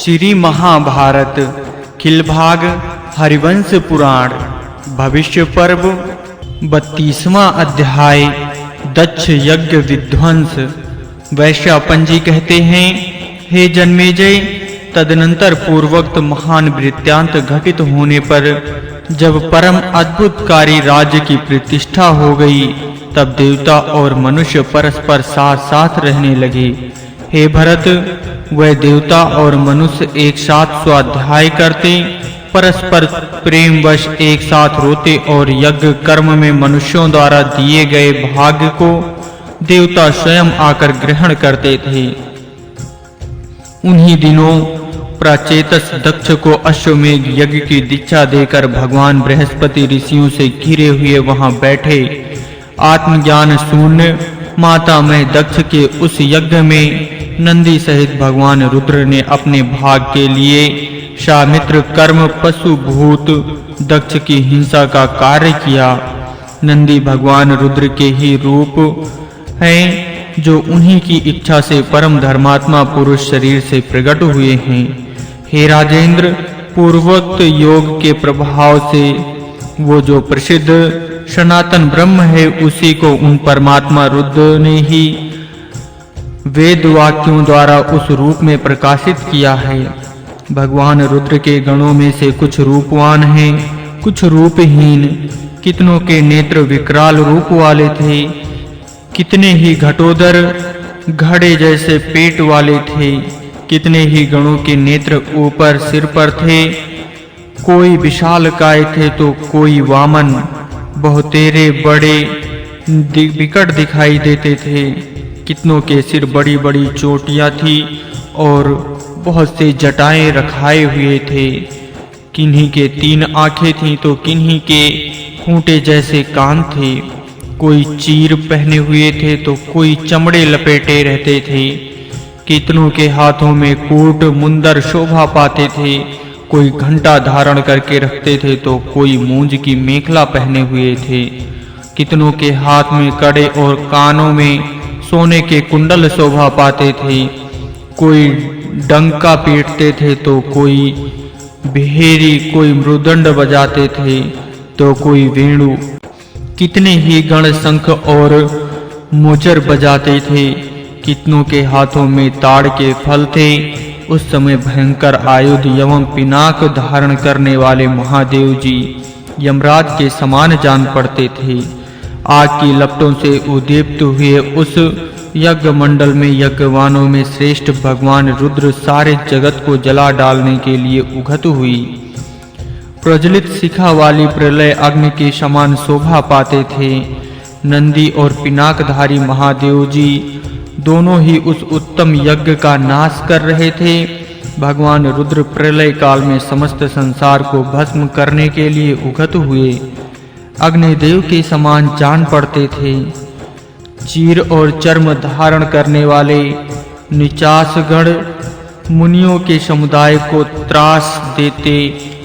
श्री महाभारत खिलभाग हरिवंश पुराण भविष्य पर्व 32वां अध्याय दक्ष यज्ञ विध्वंस। वैश्यापंजी कहते हैं, हे जन्मेजय, तदनंतर पूर्वोक्त महान वृत्तांत घटित होने पर जब परम अद्भुतकारी राज्य की प्रतिष्ठा हो गई, तब देवता और मनुष्य परस्पर साथ साथ रहने लगे। हे भरत, वह देवता और मनुष्य एक साथ स्वाध्याय करते, परस्पर प्रेमवश एक साथ रोते और यज्ञ कर्म में मनुष्यों द्वारा दिए गए भाग्य को देवता स्वयं आकर ग्रहण करते थे। उन्हीं दिनों प्राचेतस दक्ष को अश्वमेध यज्ञ की दीक्षा देकर भगवान बृहस्पति ऋषियों से घिरे हुए वहां बैठे। आत्मज्ञान शून्य माता में दक्ष के उस यज्ञ में नंदी सहित भगवान रुद्र ने अपने भाग के लिए शामित्र कर्म पशु भूत दक्ष की हिंसा का कार्य किया। नंदी भगवान रुद्र के ही रूप हैं, जो उन्हीं की इच्छा से परम धर्मात्मा पुरुष शरीर से प्रकट हुए हैं। हे राजेंद्र, पूर्वोक्त योग के प्रभाव से वो जो प्रसिद्ध सनातन ब्रह्म है, उसी को उन परमात्मा रुद्र ने ही वेद वाक्यों द्वारा उस रूप में प्रकाशित किया है। भगवान रुद्र के गणों में से कुछ रूपवान हैं, कुछ रूपहीन। कितनों के नेत्र विकराल रूप वाले थे, कितने ही घटोदर घड़े जैसे पेट वाले थे। कितने ही गणों के नेत्र ऊपर सिर पर थे, कोई विशालकाय थे तो कोई वामन। बहुतेरे बड़े विकट दिखाई देते थे। कितनों के सिर बड़ी बड़ी चोटियां थी और बहुत से जटाएं रखाए हुए थे। किन्हीं के 3 आंखें थीं तो किन्हीं के खूंटे जैसे कान थे। कोई चीर पहने हुए थे तो कोई चमड़े लपेटे रहते थे। कितनों के हाथों में कूट मुंदर शोभा पाते थे। कोई घंटा धारण करके रखते थे तो कोई मूंज की मेखला पहने हुए थे। कितनों के हाथ में कड़े और कानों में सोने के कुंडल शोभा पाते थे। कोई डंका पीटते थे तो कोई बिहेरी, कोई मृदंड बजाते थे तो कोई वेणु। कितने ही गण शंख और मोजर बजाते थे। कितनों के हाथों में ताड़ के फल थे। उस समय भयंकर आयुध एवं पिनाक धारण करने वाले महादेव जी यमराज के समान जान पड़ते थे। आग की लपटों से उद्दीप्त हुए उस यज्ञ मंडल में यज्ञवानों में श्रेष्ठ भगवान रुद्र सारे जगत को जला डालने के लिए उगत हुई प्रज्वलित शिखा वाली प्रलय अग्नि के समान शोभा पाते थे। नंदी और पिनाकधारी महादेव जी दोनों ही उस उत्तम यज्ञ का नाश कर रहे थे। भगवान रुद्र प्रलय काल में समस्त संसार को भस्म करने के लिए उगत हुए अग्निदेव के समान जान पड़ते थे। चीर और चर्म धारण करने वाले निचासगण मुनियों के समुदाय को त्रास देते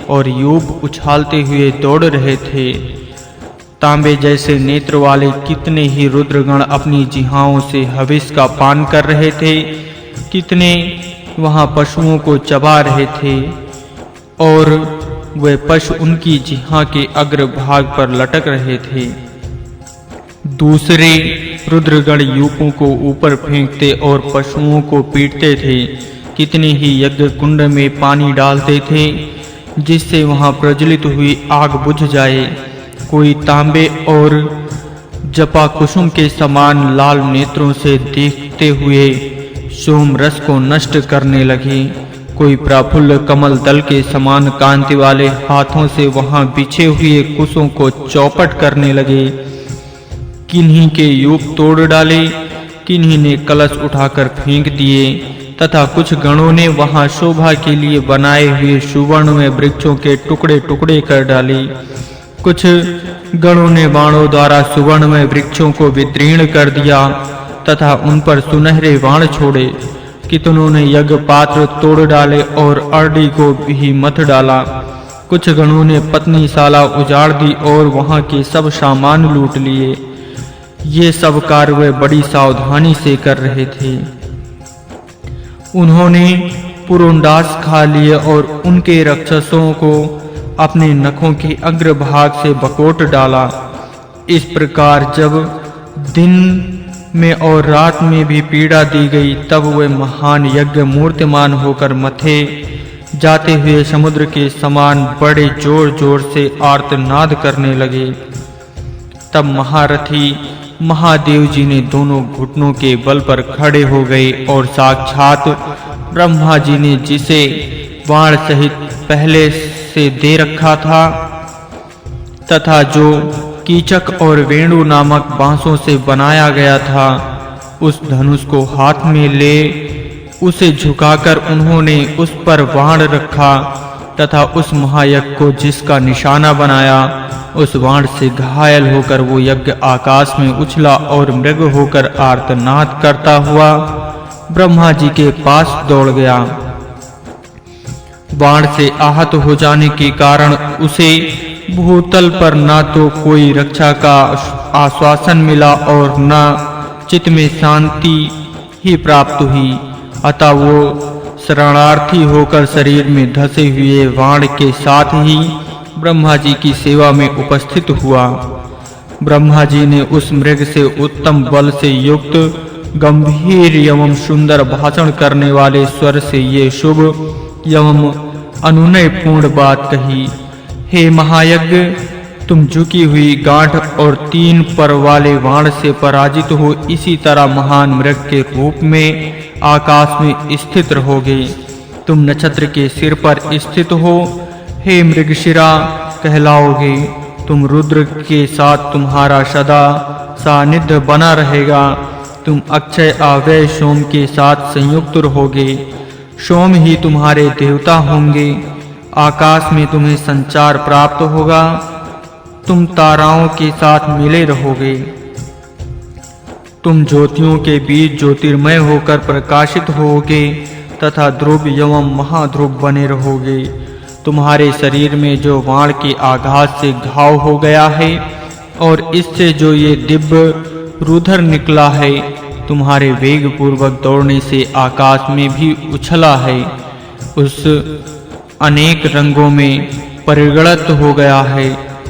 और यूप उछालते हुए दौड़ रहे थे। तांबे जैसे नेत्र वाले कितने ही रुद्रगण अपनी जिह्वाओं से हविष का पान कर रहे थे। कितने वहां पशुओं को चबा रहे थे और वे पशु उनकी जिह्वा के अग्र भाग पर लटक रहे थे। दूसरे रुद्रगण यूपों को ऊपर फेंकते और पशुओं को पीटते थे। कितने ही यज्ञ कुंड में पानी डालते थे जिससे वहां प्रज्वलित हुई आग बुझ जाए। कोई तांबे और जपा कुसुम के समान लाल नेत्रों से देखते हुए सोम रस को नष्ट करने लगे। कोई प्रफुल्ल कमल दल के समान कांति वाले हाथों से वहां बिछे हुए कुशों को चौपट करने लगे। किन्हीं के यूप तोड़ डाले, किन्हीं ने कलश उठाकर फेंक दिए तथा कुछ गणों ने वहां शोभा के लिए बनाए हुए सुवर्ण में वृक्षों के टुकड़े टुकड़े कर डाले। कुछ गणों ने बाणों द्वारा सुवर्ण में वृक्षों को विदीर्ण कर दिया तथा उन पर सुनहरे बाण छोड़े। कितनों ने यज्ञ पात्र तोड़ डाले और अरडी को भी मत डाला। कुछ गणों ने पत्नीशाला उजाड़ दी और वहां के सब सामान लूट लिए। ये सब कार्य वे बड़ी सावधानी से कर रहे थे। उन्होंने पुरुंडास खा लिए और उनके राक्षसों को अपने नखों के अग्रभाग से बकोट डाला। इस प्रकार जब दिन में और रात में भी पीड़ा दी गई, तब वे महान यज्ञ मूर्तिमान होकर मथे जाते हुए समुद्र के समान बड़े जोर जोर से आर्तनाद करने लगे। तब महारथी महादेव जी ने दोनों घुटनों के बल पर खड़े हो गए और साक्षात ब्रह्मा जी ने जिसे बाण सहित पहले से दे रखा था तथा जो कीचक और वेणु नामक बांसों से बनाया गया था, उस धनुष को हाथ में ले उसे झुकाकर उन्होंने उस पर बाण रखा तथा उस महायज्ञ को जिसका निशाना बनाया, उस बाण से घायल होकर वो यज्ञ आकाश में उछला और मृग होकर आर्तनाद करता हुआ ब्रह्मा जी के पास दौड़ गया। बाण से आहत हो जाने के कारण उसे भूतल पर न तो कोई रक्षा का आश्वासन मिला और न चित्त में शांति ही प्राप्त हुई। अतः वो शरणार्थी होकर शरीर में धसे हुए बाण के साथ ही ब्रह्मा जी की सेवा में उपस्थित हुआ। ब्रह्मा जी ने उस मृग से उत्तम बल से युक्त गंभीर एवं सुंदर भाषण करने वाले स्वर से ये शुभ एवं अनुनय पूर्ण बात कही। हे महायज्ञ, तुम झुकी हुई गांठ और 3 पर वाले बाण से पराजित हो इसी तरह महान मृग के रूप में आकाश में स्थित रहोगे। तुम नक्षत्र के सिर पर स्थित हो, हे मृगशिरा कहलाओगे। तुम रुद्र के साथ तुम्हारा सदा सानिध्य बना रहेगा। तुम अक्षय अव्यय सोम के साथ संयुक्त रहोगे। सोम ही तुम्हारे देवता होंगे। आकाश में तुम्हें संचार प्राप्त होगा। तुम ताराओं के साथ मिले रहोगे। तुम ज्योतियों के बीच ज्योतिर्मय होकर प्रकाशित होगे तथा ध्रुव एवं महाध्रुव बने रहोगे। तुम्हारे शरीर में जो बाण के आघात से घाव हो गया है और इससे जो ये दिव्य रुधिर निकला है, तुम्हारे वेग पूर्वक दौड़ने से आकाश में भी उछला है, उस अनेक रंगों में परिगणित हो गया है।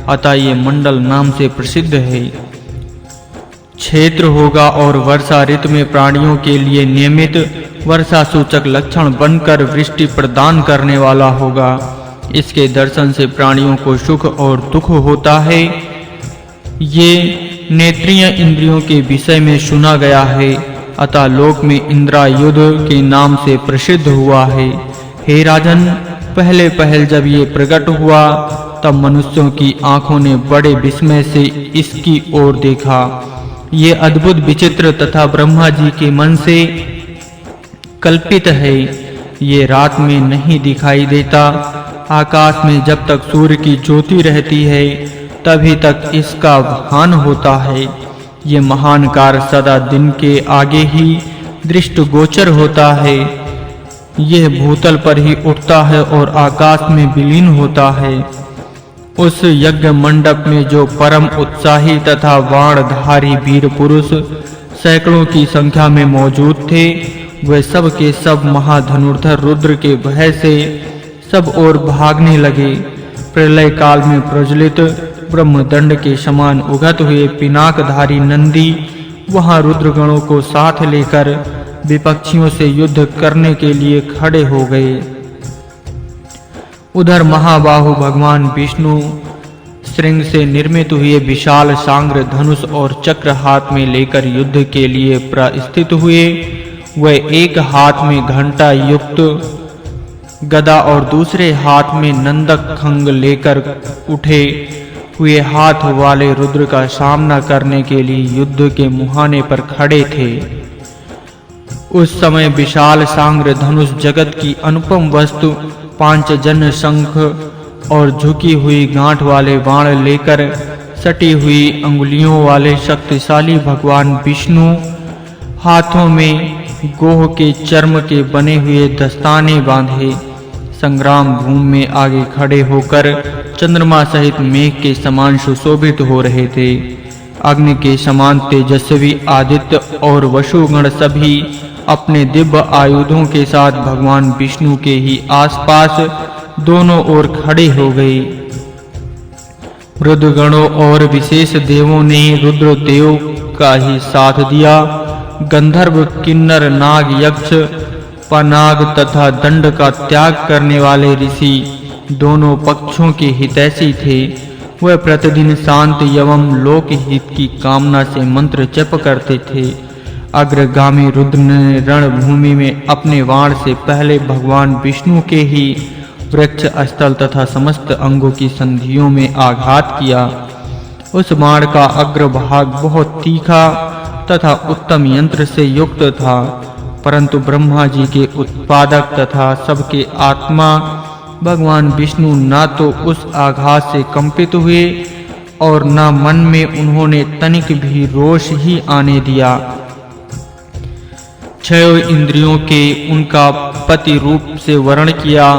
अतः ये मंडल नाम से प्रसिद्ध है। क्षेत्र होगा और वर्षा ऋतु में प्राणियों के लिए नियमित वर्षा सूचक लक्षण बनकर वृष्टि प्रदान करने वाला होगा। इसके दर्शन से प्राणियों को सुख और दुख होता है। ये नेत्रीय इंद्रियों के विषय में सुना गया है। अतः लोक में इंद्रायुध के नाम से प्रसिद्ध हुआ है। हे राजन, पहले पहल जब ये प्रकट हुआ तब मनुष्यों की आंखों ने बड़े विस्मय से इसकी ओर देखा। ये अद्भुत विचित्र तथा ब्रह्मा जी के मन से कल्पित है। ये रात में नहीं दिखाई देता। आकाश में जब तक सूर्य की ज्योति रहती है तभी तक इसका भान होता है। ये महान कार्य सदा दिन के आगे ही दृष्टिगोचर होता है। यह भूतल पर ही उठता है और आकाश में विलीन होता है। उस यज्ञ मंडप में जो परम उत्साही तथा बाणधारी वीर पुरुष सैकड़ों की संख्या में मौजूद थे, वे सब के सब महाधनुर्धर रुद्र के भय से सब ओर भागने लगे। प्रलय काल में प्रज्वलित ब्रह्मदंड के समान उगत हुए पिनाकधारी नंदी वहां रुद्रगणों को साथ लेकर विपक्षियों से युद्ध करने के लिए खड़े हो गए। उधर महाबाहु भगवान विष्णु श्रृंग से निर्मित हुए विशाल सांग्र धनुष और चक्र हाथ में लेकर युद्ध के लिए प्रस्थित हुए। वह एक हाथ में घंटा युक्त गदा और दूसरे हाथ में नंदक खंग लेकर उठे हुए हाथ वाले रुद्र का सामना करने के लिए युद्ध के मुहाने पर खड़े थे। उस समय विशाल सांग्र धनुष जगत की अनुपम वस्तु पांचजन्य शंख और झुकी हुई गांठ वाले बाण लेकर सटी हुई अंगुलियों वाले शक्तिशाली भगवान विष्णु हाथों में गोह के चर्म के बने हुए दस्ताने बांधे संग्राम भूमि में आगे खड़े होकर चंद्रमा सहित मेघ के समान सुशोभित हो रहे थे। अग्नि के समान तेजस्वी आदित्य और वसुगण सभी अपने दिव्य आयुधों के साथ भगवान विष्णु के ही आसपास दोनों ओर खड़े हो गए। रुद्रगणों और विशेष देवों ने रुद्रदेव का ही साथ दिया। गंधर्व, किन्नर, नाग, यक्ष, पनाग तथा दंड का त्याग करने वाले ऋषि दोनों पक्षों के हितैषी थे। वह प्रतिदिन शांत एवं लोक हित की कामना से मंत्र जप करते थे। अग्रगामी रुद्र ने रणभूमि में अपने बाण से पहले भगवान विष्णु के ही वृक्ष स्थल तथा समस्त अंगों की संधियों में आघात किया। उस बाण का अग्रभाग बहुत तीखा तथा उत्तम यंत्र से युक्त था, परंतु ब्रह्मा जी के उत्पादक तथा सबके आत्मा भगवान विष्णु न तो उस आघात से कंपित हुए और न मन में उन्होंने तनिक भी रोष ही आने दिया। छह इंद्रियों के उनका पति रूप से वर्ण किया,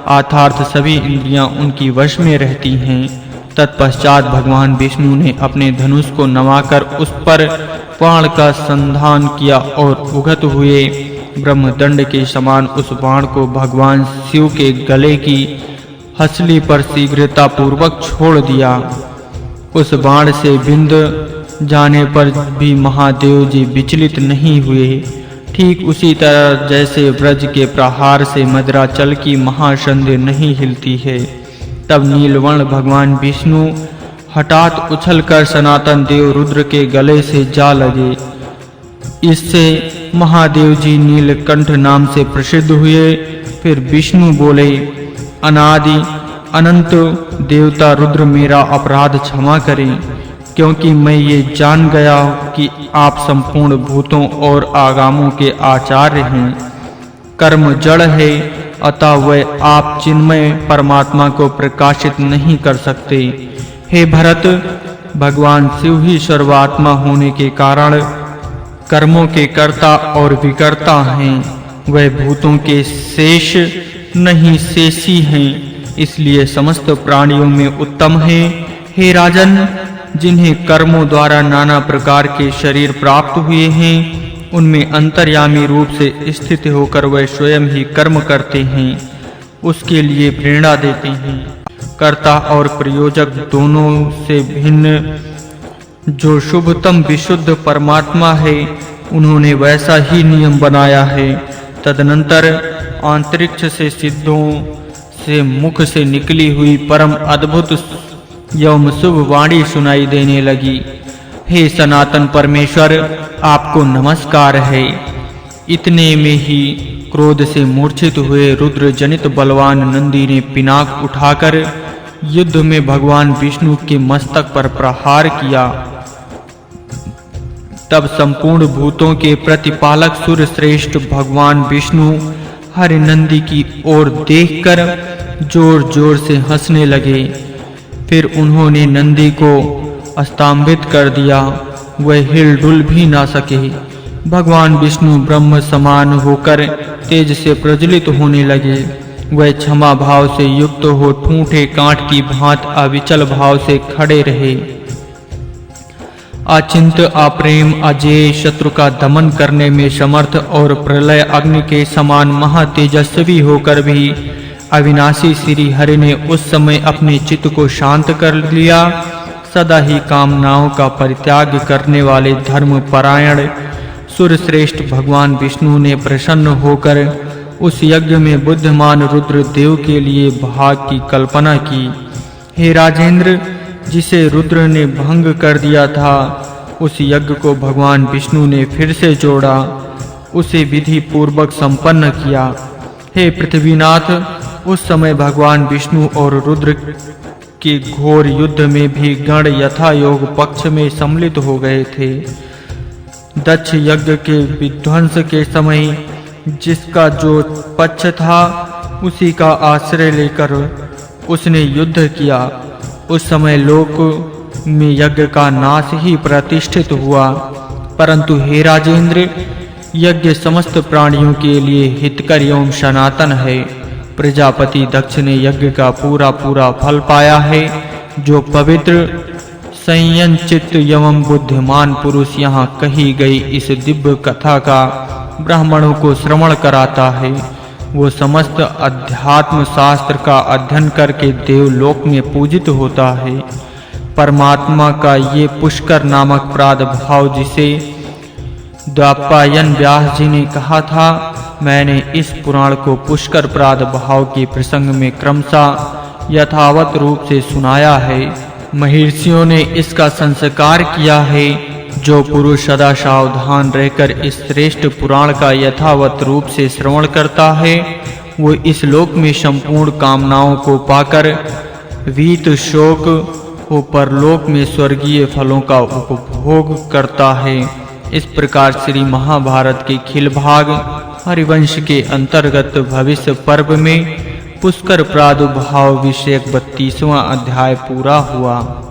अर्थात सभी इंद्रियां उनकी वश में रहती हैं। तत्पश्चात भगवान विष्णु ने अपने धनुष को नवाकर उस पर बाण का संधान किया और उगत हुए ब्रह्मदंड के समान उस बाण को भगवान शिव के गले की हसली पर शीघ्रता पूर्वक छोड़ दिया। उस बाण से बिंद जाने पर भी महादेव जी विचलित नहीं हुए। ठीक उसी तरह जैसे ब्रज के प्रहार से मदराचल की महासंधि नहीं हिलती है, तब नीलवर्ण भगवान विष्णु हठात उछलकर सनातन देव रुद्र के गले से जा लगे। इससे महादेव जी नीलकंठ नाम से प्रसिद्ध हुए। फिर विष्णु बोले, अनादि अनंत देवता रुद्र मेरा अपराध क्षमा करें, क्योंकि मैं ये जान गया कि आप संपूर्ण भूतों और आगामों के आचार्य हैं। कर्म जड़ है, अतः वह आप चिन्मय परमात्मा को प्रकाशित नहीं कर सकते। हे भरत, भगवान शिव ही सर्वात्मा होने के कारण कर्मों के कर्ता और विकर्ता हैं। वह भूतों के शेष नहीं शेषी हैं, इसलिए समस्त प्राणियों में उत्तम है। हे राजन, जिन्हें कर्मों द्वारा नाना प्रकार के शरीर प्राप्त हुए हैं, उनमें अंतर्यामी रूप से स्थित होकर वह स्वयं ही कर्म करते हैं, उसके लिए प्रेरणा देते हैं। कर्ता और प्रयोजक दोनों से भिन्न जो शुभतम विशुद्ध परमात्मा है, उन्होंने वैसा ही नियम बनाया है। तदनंतर अंतरिक्ष से सिद्धों से मुख से निकली हुई परम अद्भुत एवं शुभ वाणी सुनाई देने लगी। हे सनातन परमेश्वर, आपको नमस्कार है। इतने में ही क्रोध से मूर्छित हुए रुद्र जनित बलवान नंदी ने पिनाक उठाकर युद्ध में भगवान विष्णु के मस्तक पर प्रहार किया। तब संपूर्ण भूतों के प्रतिपालक सूर्य श्रेष्ठ भगवान विष्णु हरिनंदी की ओर देखकर जोर जोर से हंसने लगे। फिर उन्होंने नंदी को स्तंभित कर दिया, वह हिलडुल भी ना सके। भगवान विष्णु ब्रह्म समान होकर तेज से प्रज्वलित होने लगे। वह क्षमा भाव से युक्त हो ठूंठे कांट की भांत अविचल भाव से खड़े रहे। अचिंत अप्रेम अजेय शत्रु का दमन करने में समर्थ और प्रलय अग्नि के समान महातेजस्वी होकर भी अविनाशी श्री हरि ने उस समय अपने चित्त को शांत कर लिया। सदा ही कामनाओं का परित्याग करने वाले धर्म परायण सूर्यश्रेष्ठ भगवान विष्णु ने प्रसन्न होकर उस यज्ञ में बुद्धिमान रुद्र देव के लिए भाग की कल्पना की। हे राजेंद्र, जिसे रुद्र ने भंग कर दिया था, उस यज्ञ को भगवान विष्णु ने फिर से जोड़ा, उसे विधि पूर्वक संपन्न किया। हे पृथ्वीनाथ, उस समय भगवान विष्णु और रुद्र के घोर युद्ध में भी गण यथा योग पक्ष में सम्मिलित हो गए थे। दक्ष यज्ञ के विध्वंस के समय जिसका जो पक्ष था, उसी का आश्रय लेकर उसने युद्ध किया। उस समय लोक में यज्ञ का नाश ही प्रतिष्ठित हुआ। परंतु हे राजेंद्र, यज्ञ समस्त प्राणियों के लिए हितकर एवं सनातन है। प्रजापति दक्ष ने यज्ञ का पूरा फल पाया है। जो पवित्र संयंचित एवं बुद्धिमान पुरुष यहाँ कही गई इस दिव्य कथा का ब्राह्मणों को श्रवण कराता है। वो समस्त अध्यात्म शास्त्र का अध्ययन करके देवलोक में पूजित होता है। परमात्मा का ये पुष्कर नामक प्राद भाव, जिसे द्वापायन व्यास जी ने कहा था, मैंने इस पुराण को पुष्कर प्राद भाव के प्रसंग में क्रमशः यथावत रूप से सुनाया है। महर्षियों ने इसका संस्कार किया है। जो पुरुष सदा सावधान रहकर इस श्रेष्ठ पुराण का यथावत रूप से श्रवण करता है, वो इस लोक में संपूर्ण कामनाओं को पाकर वीत शोक हो परलोक में स्वर्गीय फलों का उपभोग करता है। इस प्रकार श्री महाभारत के खिल भाग हरिवंश के अंतर्गत भविष्य पर्व में पुष्कर प्रादुर्भाव विषयक 32वां अध्याय पूरा हुआ।